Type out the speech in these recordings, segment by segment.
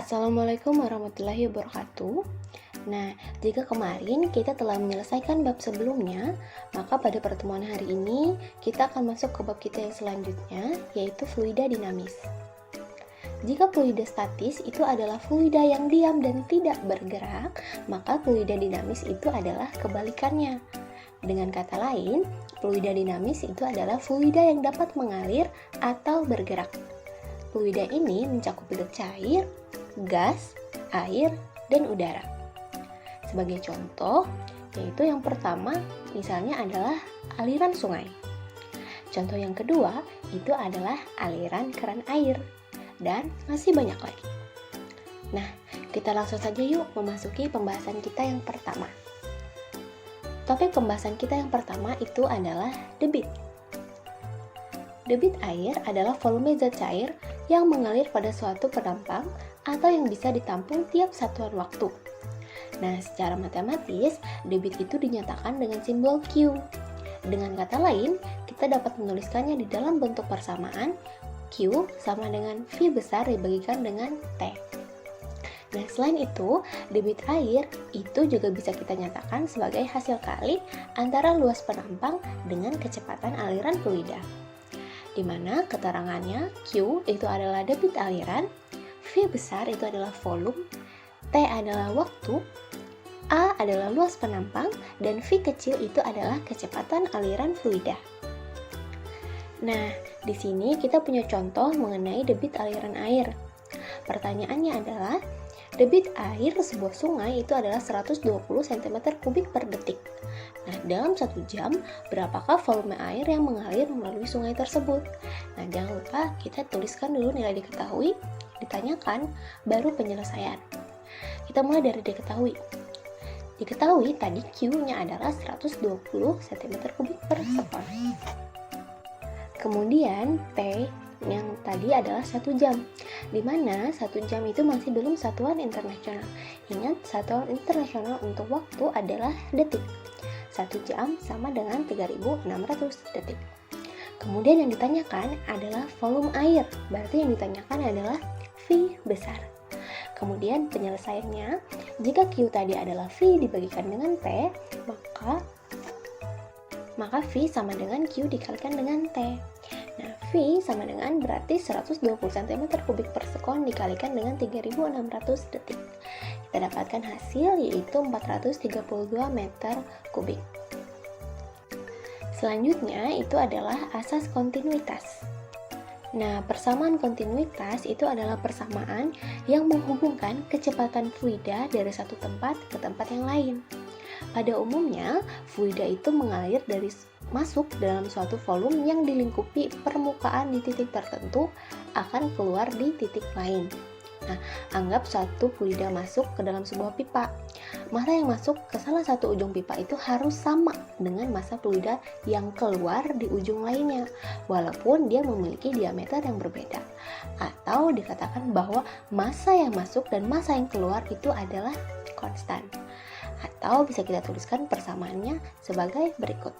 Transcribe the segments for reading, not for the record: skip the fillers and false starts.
Assalamualaikum warahmatullahi wabarakatuh. Nah, jika kemarin kita telah menyelesaikan bab sebelumnya, maka pada pertemuan hari ini kita akan masuk ke bab kita yang selanjutnya, yaitu fluida dinamis. Jika fluida statis itu adalah fluida yang diam dan tidak bergerak, maka fluida dinamis itu adalah kebalikannya. Dengan kata lain, fluida dinamis itu adalah fluida yang dapat mengalir atau bergerak. Fluida ini mencakup bentuk cair, gas, air, dan udara. Sebagai contoh, yaitu yang pertama misalnya adalah aliran sungai. Contoh yang kedua itu adalah aliran keran air, dan masih banyak lagi. Nah, kita langsung saja yuk memasuki pembahasan kita yang pertama. Topik pembahasan kita yang pertama itu adalah debit. Debit air adalah volume zat cair yang mengalir pada suatu penampang atau yang bisa ditampung tiap satuan waktu. Nah, secara matematis, debit itu dinyatakan dengan simbol Q. Dengan kata lain, kita dapat menuliskannya di dalam bentuk persamaan Q sama dengan V besar dibagikan dengan T. Nah, selain itu, debit air itu juga bisa kita nyatakan sebagai hasil kali antara luas penampang dengan kecepatan aliran fluida, di mana keterangannya Q itu adalah debit aliran, V besar itu adalah volume, T adalah waktu, A adalah luas penampang, dan V kecil itu adalah kecepatan aliran fluida. Nah, di sini kita punya contoh mengenai debit aliran air. Pertanyaannya adalah, debit air sebuah sungai itu adalah 120 cm3 per detik. Nah, dalam 1 jam, berapakah volume air yang mengalir melalui sungai tersebut? Nah, jangan lupa kita tuliskan dulu nilai diketahui, ditanyakan, baru penyelesaian. Kita mulai dari diketahui. Diketahui tadi Q-nya adalah 120 cm3 per sekon. Kemudian T yang tadi adalah 1 jam, di mana 1 jam itu masih belum satuan internasional. Ingat, satuan internasional untuk waktu adalah detik. 1 jam sama dengan 3600 detik. Kemudian yang ditanyakan adalah volume air, berarti yang ditanyakan adalah V besar. Kemudian penyelesaiannya, jika Q tadi adalah V dibagikan dengan T, maka V sama dengan Q dikalikan dengan T. Nah, V sama dengan berarti 120 cm3 per sekon dikalikan dengan 3600 detik. Kita dapatkan hasil yaitu 432 meter kubik. Selanjutnya itu adalah asas kontinuitas. Nah, persamaan kontinuitas itu adalah persamaan yang menghubungkan kecepatan fluida dari satu tempat ke tempat yang lain. Pada umumnya, fluida itu mengalir masuk dalam suatu volume yang dilingkupi permukaan di titik tertentu akan keluar di titik lain. Nah, anggap suatu fluida masuk ke dalam sebuah pipa. Massa yang masuk ke salah satu ujung pipa itu harus sama dengan massa fluida yang keluar di ujung lainnya, walaupun dia memiliki diameter yang berbeda. Atau dikatakan bahwa massa yang masuk dan massa yang keluar itu adalah konstan. Atau bisa kita tuliskan persamaannya sebagai berikut.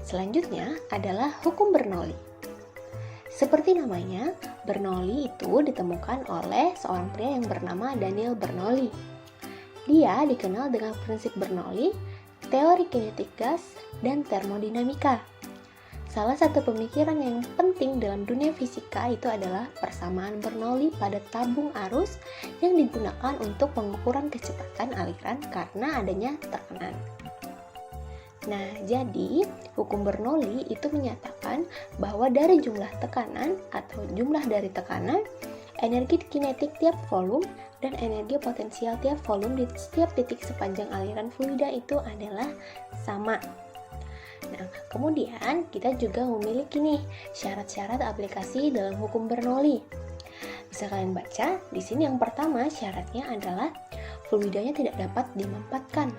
Selanjutnya adalah hukum Bernoulli. Seperti namanya, Bernoulli itu ditemukan oleh seorang pria yang bernama Daniel Bernoulli. Dia dikenal dengan prinsip Bernoulli, teori kinetik gas, dan termodinamika. Salah satu pemikiran yang penting dalam dunia fisika itu adalah persamaan Bernoulli pada tabung arus yang digunakan untuk pengukuran kecepatan aliran karena adanya tekanan. Nah, jadi hukum Bernoulli itu menyatakan bahwa dari jumlah tekanan atau jumlah dari tekanan, energi kinetik tiap volume dan energi potensial tiap volume di setiap titik sepanjang aliran fluida itu adalah sama. Nah, kemudian kita juga memiliki nih syarat-syarat aplikasi dalam hukum Bernoulli. Bisa kalian baca, di sini yang pertama syaratnya adalah fluidanya tidak dapat dimampatkan.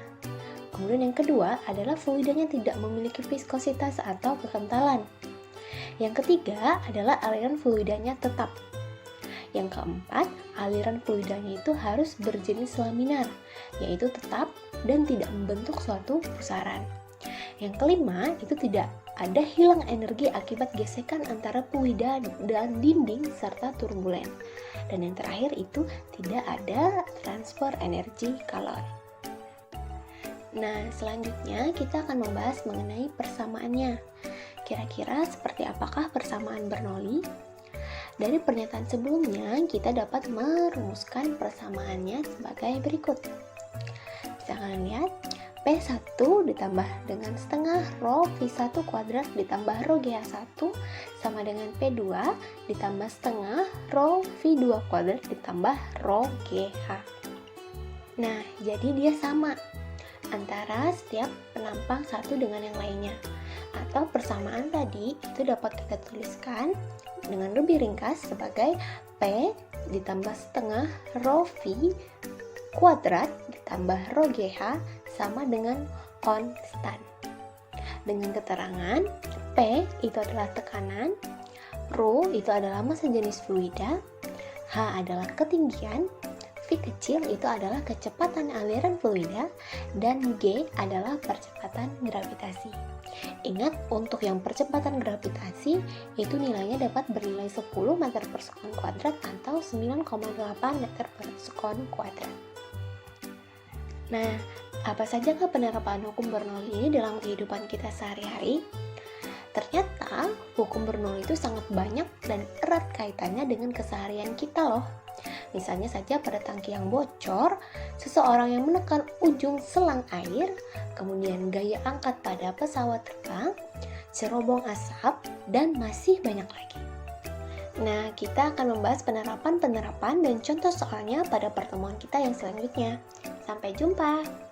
Kemudian yang kedua adalah fluidanya tidak memiliki viskositas atau kekentalan. Yang ketiga adalah aliran fluidanya tetap. Yang keempat, aliran fluidanya itu harus berjenis laminar, yaitu tetap dan tidak membentuk suatu pusaran. Yang kelima, itu tidak ada hilang energi akibat gesekan antara fluida dan dinding serta turbulen. Dan yang terakhir itu tidak ada transfer energi kalori. Nah, selanjutnya kita akan membahas mengenai persamaannya. Kira-kira seperti apakah persamaan Bernoulli? Dari pernyataan sebelumnya, kita dapat merumuskan persamaannya sebagai berikut. Bisa kalian lihat, P1 ditambah dengan setengah rho V1 kuadrat ditambah rho GH1 sama dengan P2 ditambah setengah rho V2 kuadrat ditambah rho GH. Nah, jadi dia sama antara setiap penampang satu dengan yang lainnya. Atau persamaan tadi itu dapat kita tuliskan dengan lebih ringkas sebagai P ditambah setengah rho V kuadrat ditambah rho GH sama dengan konstan. Dengan keterangan P itu adalah tekanan, rho itu adalah massa jenis fluida, H adalah ketinggian, V kecil itu adalah kecepatan aliran fluida, dan G adalah percepatan gravitasi. Ingat, untuk yang percepatan gravitasi itu nilainya dapat bernilai 10 meter per sekon kuadrat atau 9,8 meter per sekon kuadrat. Nah, apa sajakah penerapan hukum Bernoulli ini dalam kehidupan kita sehari-hari? Ternyata hukum Bernoulli itu sangat banyak dan erat kaitannya dengan keseharian kita loh. Misalnya saja pada tangki yang bocor, seseorang yang menekan ujung selang air, kemudian gaya angkat pada pesawat terbang, cerobong asap, dan masih banyak lagi. Nah, kita akan membahas penerapan dan contoh soalnya pada pertemuan kita yang selanjutnya. Sampai jumpa!